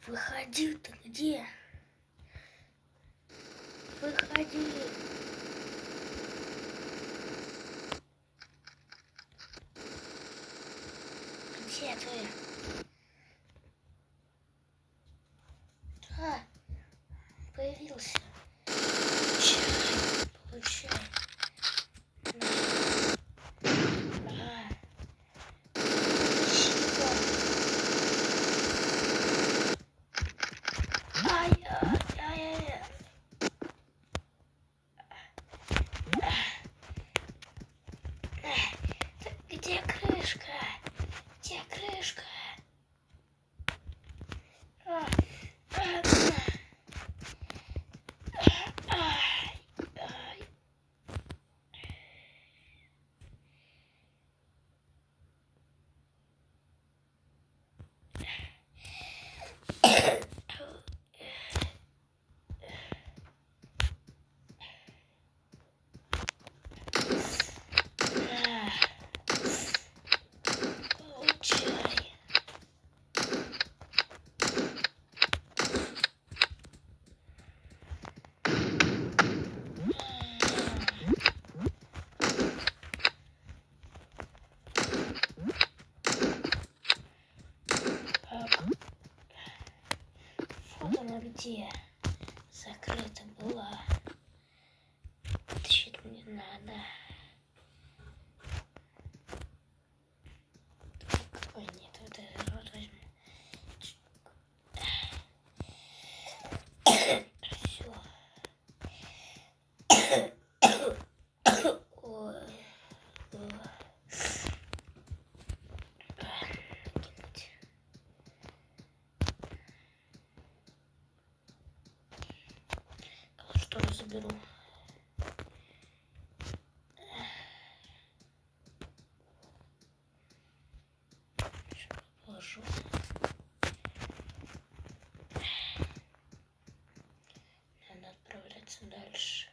Выходи, ты где? Выходи. Где ты? Да, появился. Чай, получай. Ага. Спасибо. Ай-яй-яй. Где крышка? Где крышка? Вот она где? Закрыта была. Тащить мне надо. Ой, нет, вот этот вот возьму. Все. Ой. Что я заберу? Положу. Надо отправляться дальше.